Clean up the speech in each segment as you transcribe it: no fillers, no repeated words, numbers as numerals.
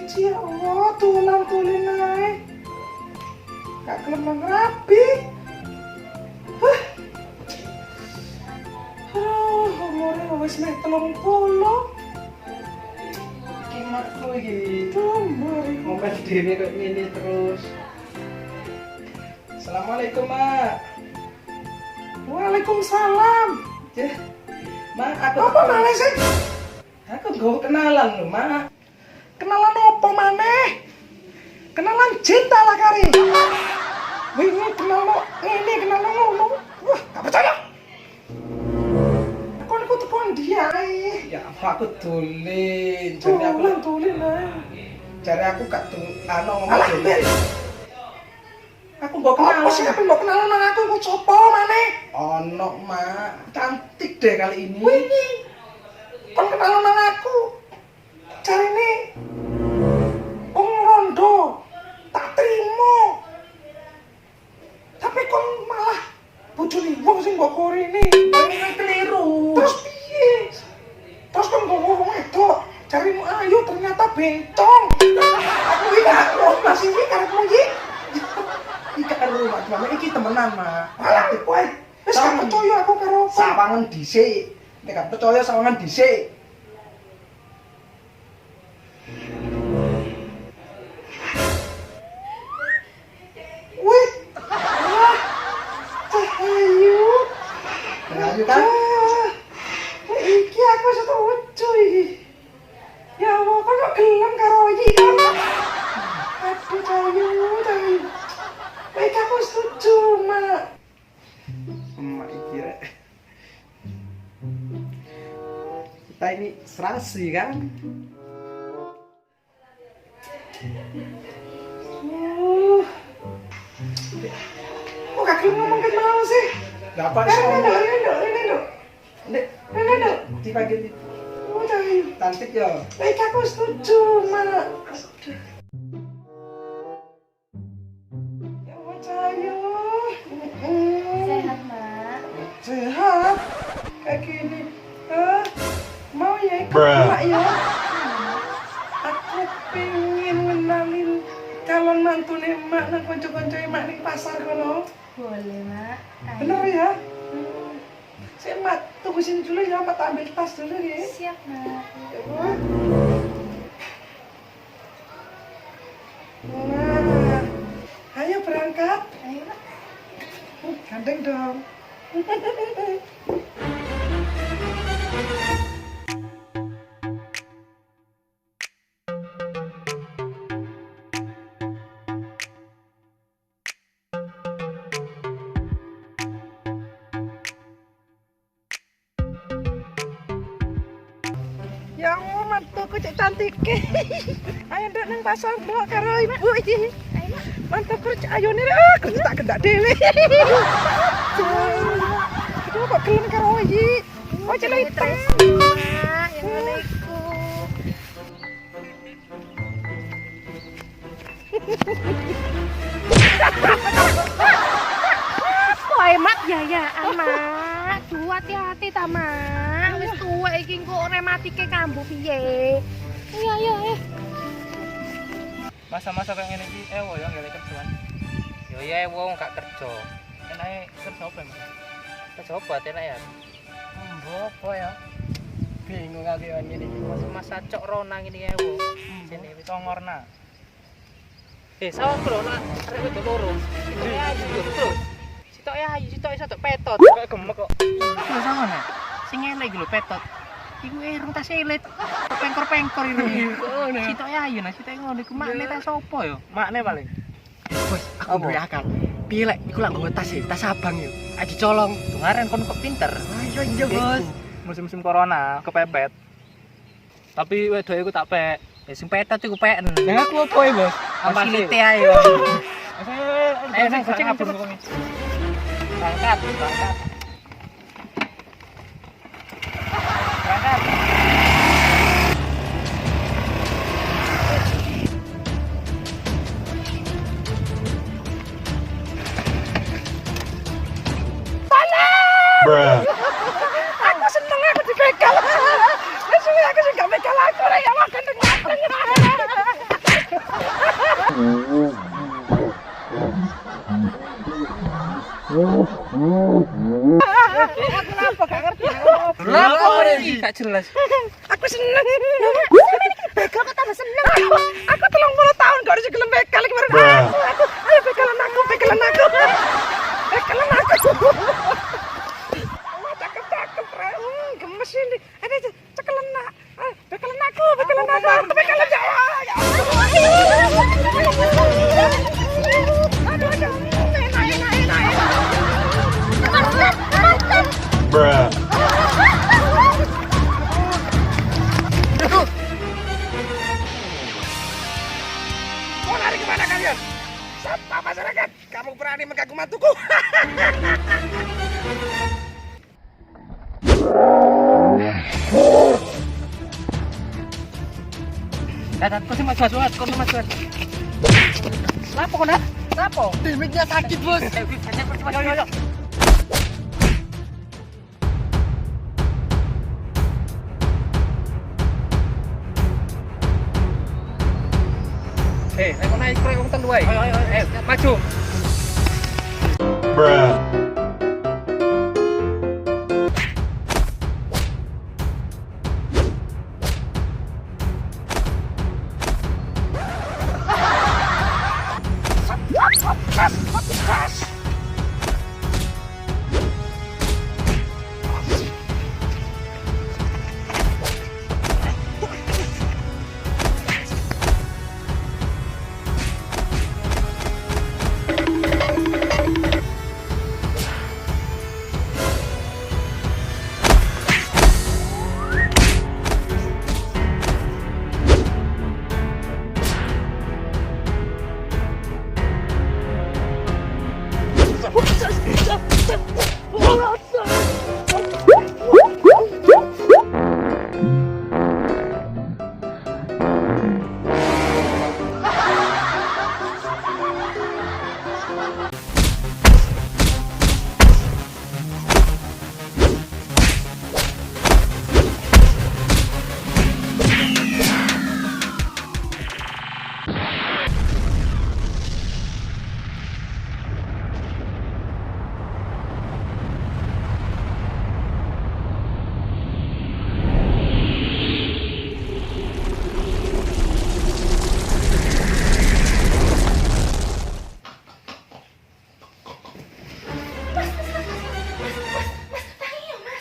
siji ya Allah, tulen ae. Gak kelem rapi. Umure wis mek 30. Kimatku iki. Tumbar ngomel dhewe kok ngene terus. Assalamualaikum, Mak. Waalaikumsalam. Mak, aku apa maneh sih? Aku nggo kenalan lho, Mak. Kenalan apa maneh? Kenalan cinta lah kari. Wingi kenal lo ini, kenal lo ngono. Wah, gak percaya. Aku telepon dia ae. Ya apa aku dolen. Jare aku dolen ae. Jare aku gak ngomong dolen. Aku mbok kenalan. Apa sih aku mbok kenalan nang aku kok copo maneh? Ono, Mak. Cantik deh kali ini. Wingi. Kon kenalan nang aku. Jarine wong rondo. Tak terima. Tapi kon malah bojone wong sing mbok korene. Ini keliru. Terus piye? Terus kon ngomong itu. Carimu ayu ternyata bencong. Aku iki gak masih iki karepmu iki. Iki karo Mama iki temenan, Mak. Alah kowe wis gak percaya aku karo sawangan dhisik. Nek gak percaya sawangan dhisik. Wih. Ayu. Ayu kan? Iki aku setuju iki. Ya Allah, kok gelem karo iki kan? Aduh, Ayu. Baik, aku setuju, Mak. Mak iki rek. Kita ini serasi kan? Kok gak gelem ngomong ke mau sih? Gak apa sih. Ini. Dipanggil. Cantik ya. Baik, aku setuju, Mak. Ya Allah, Cahayu. Sehat, Mak. Sehat? Kayak gini. Mau ya ikut Mak ya? Aku pengen ngenalin calon mantune Mak nang kanca-kanca Mak ning pasar kono. Boleh, Mak. Ayo. Bener ya? Sik, Mak, tunggu sini dulu ya, Mak tak ambil tas dulu ya. Siap, Mak. Nah, ayo berangkat. Ayo, Mak. Gandeng dong. Ya Allah, mantuku cek cantik. Ayo nduk nang pasar nduk karo ibu iki. Ayo, Mak. Mantuku cek ayone kerja tak gendak dhewe. Aduh, kok gelem karo iki. Oh, celita. Mak, yang ngene iku. Koe Mak yayaan, Mak. Duh, hati-hati ta, Mak. Wis tuwek iki kok rematike kambuh piye. Ayo. Masa-masa kayak ngene iki ewo ya nggak kerjaan. Yo ya ewo gak kerja. Enake kerja apa, Mas? Kerja apa enak ya? Mbok apa ya? Bingung aku ya ngene iki. Masa cok rona ngene ewo. Sini wis ngorna. Sawang bro, nak arek wedok loro. Sitok ayu terus. Sitok ayu, sitok iso tok petot. Kok gemek kok. Lho sama nek. Sing elek iki lho petot. Iku irung tas elit. Pengkor-pengkor ini. Sitok ayu nah, sitok ngono iku makne tas opo ya? Makne paling. Bos, aku duwe akal. Piye lek iku lak nggo tas tas abang yo. Aji colong. Kemarin kon kok pinter. Ayo iya, Bos. Musim-musim corona kepepet. Tapi wedoke iku tak pek. Ya sing petot iku peken. Lah aku apa ya, Bos? Fasilite ae. Sing kucing abur kok. Berangkat. Bruh. Aku seneng aku dibegal. Wis aku sing gak begal aku rek ya makan. Kenapa gak ngerti? Kenapa ini? Gak jelas. Aku seneng. Begal kok tambah seneng. Aku 30 tahun gak harus gelem begal iki bareng aku. Ayo begalan aku. Begalan aku. Wah, cakep Re. Gemes ini. Ayo cekelan nak. Ayo begalan aku. Begalan Jawa. Ya aduh. Bruh. Mau lari kemana kalian? Sapa masyarakat? Kamu berani mengganggu mantuku? Datang kau sih mas Juat, kau mas Juat. Lapo kau nak? Lapo? Dimiknya sakit bos. Yo. Ayo naik kereta ngomong dua. Ayo, maju. Bruh.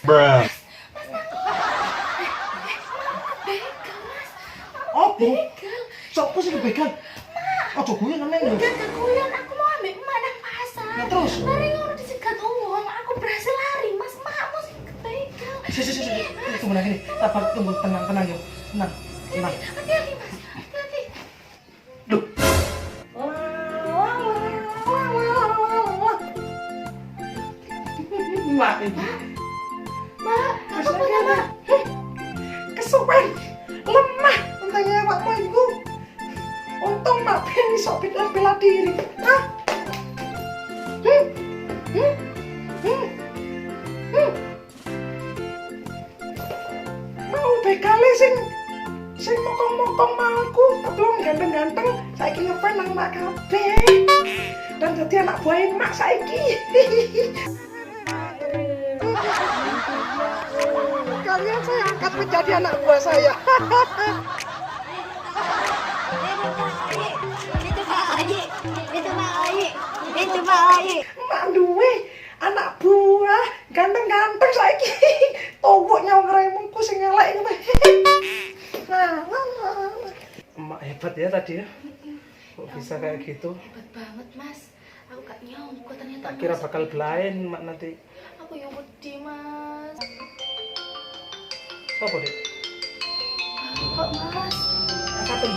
Bruh. Opo? Sopo sing begal? Ojo guyon nang lho. Gak guyon, aku mau ambil emak nang pasar. Nah, terus? Lari ngono dicegat uang, aku berhasil lari, Mas. Makmu sing kebegal. Sih. Tunggu lagi nih. Sabar, tunggu, tenang ya. Tenang. Hati-hati, Mas. Hati-hati. Duh. Mak ini. Mak, apa punya, Mak? Kesuwen. Lemah tentangnya awakmu iku. Untung mak ben iso bela diri. Hah? Mau bekale sing mokong-mokong mauku, tapi wong ganteng-ganteng saiki ngefan nang mak kabeh. Dan jadi anak buah mak saiki. Kalian saya angkat menjadi anak buah saya. Itu Pak Ayi. Mak duwe anak buah ganteng-ganteng saiki. Togok nyawa ngeremungku sing elek iki. Emak hebat ya tadi ya. Kok bisa kayak gitu? Hebat banget, Mas. Aku gak nyangka ternyata. Tak kira Mas. bakal belain mak nanti. Aku yang wedi, Mas. Sopo, Dik? Kok, Mas? Angkaten.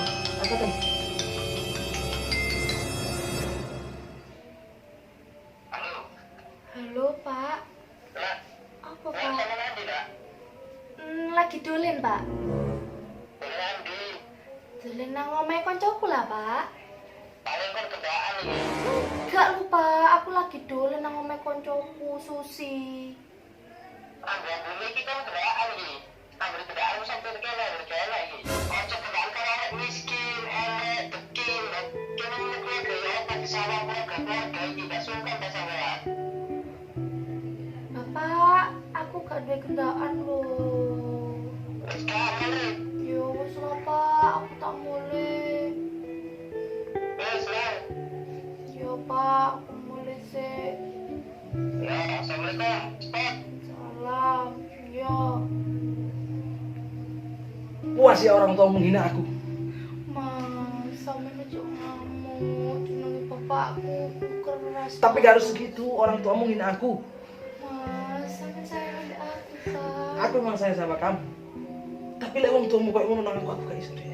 Halo, Pak. Apa, Pak? Lagi dolen, Pak. Dolen nang omahe koncoku lah, Pak. Gak lupa, aku lagi dolen nang omahe koncoku, Susi. ada kendaan loh. Ya wes lah Pak, aku tak boleh. Ya Pak, aku boleh sih. Salam. Ya. Puas ya orang tua menghina aku. Mas, sampe ngejok ngamuk, jenengi bapakku keras. Tapi gak harus segitu, orang tua menghina aku. Mas, sampe sayang ada aku kan. Aku memang sayang sama kamu. Tapi lek wong tuamu koyo ngono nang aku gak iso deh.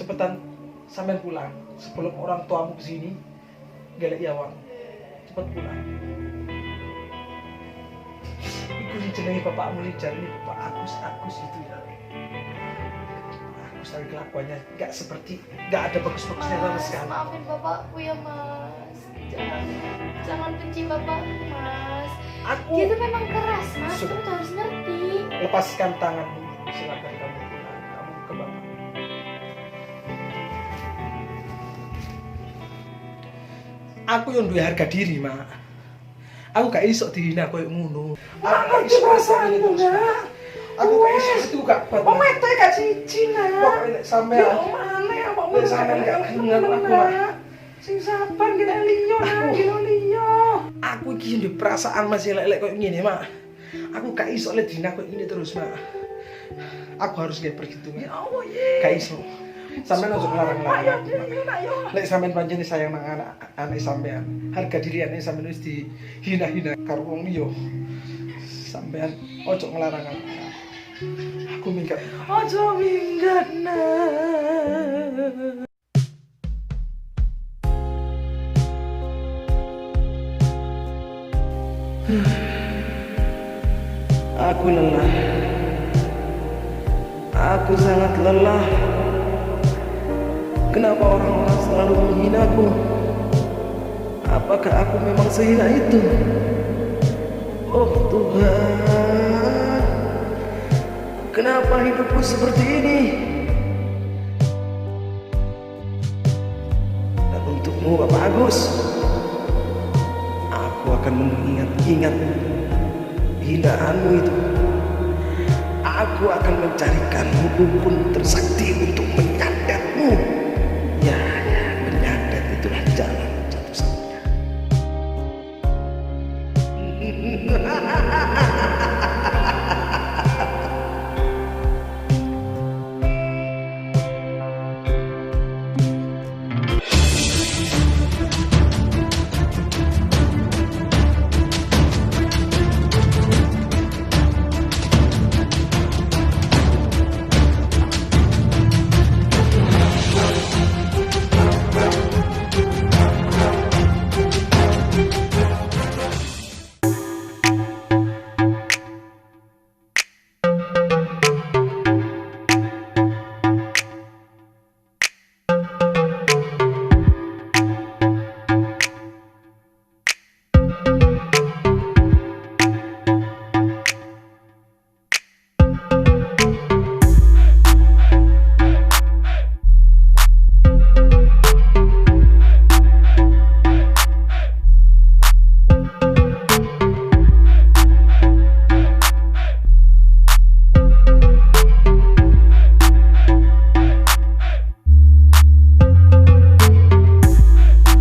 Cepetan sampean pulang sebelum orang tuamu kesini gelek Yawang. Cepet pulang. Iku sing jenenge bapakmu nih jane bapak Agus itu ya. Agus tapi kelakuannya gak seperti, gak ada bagus-bagusnya sama Mas, sekali. maafin bapakku ya Mas. Jangan benci bapakku Mas. Dia tuh memang keras Mas, Sudah. kamu tuh harus ngerti. Lepaskan tanganmu, silakan kamu pulang, kamu ke bapak. Aku yang duwe harga diri, Mak. Aku gak iso dihina koyo ngono. Aku gak iso rasane terus. Aku gak iso itu gak kuat. Om itu gak cici nak. Pokoknya nek sampean Om aneh apa Nek sampean gak kenal aku, Mak. Sing sapan kita liyo nak, kita liyo. Aku iki ndek perasaan masih elek-elek koyo ngene, Mak. Aku gak iso lek dina koyo ini terus, Mak. Aku harus nggak perhitungan. Ya Allah ye. Gak iso. Sampean ojo ngelarang-larang. Ayo nak yo. Lek sampean pancen sayang nang anak sampean, harga diri anak sampean wis dihina-hina karo wong liya. Sampean ojo ngelarang aku. Aku minggat. Ojo minggat nak. Aku lelah. Aku sangat lelah. Kenapa orang-orang selalu menghinaku? Apakah aku memang sehina itu? Oh Tuhan, kenapa hidupku seperti ini? Dan untukmu Bapak Agus, aku akan mengingat-ingat hinaanmu itu. Aku akan mencarikan hukum tersakti untuk menyandatmu. Ya, menyandat itulah jalan satu-satunya.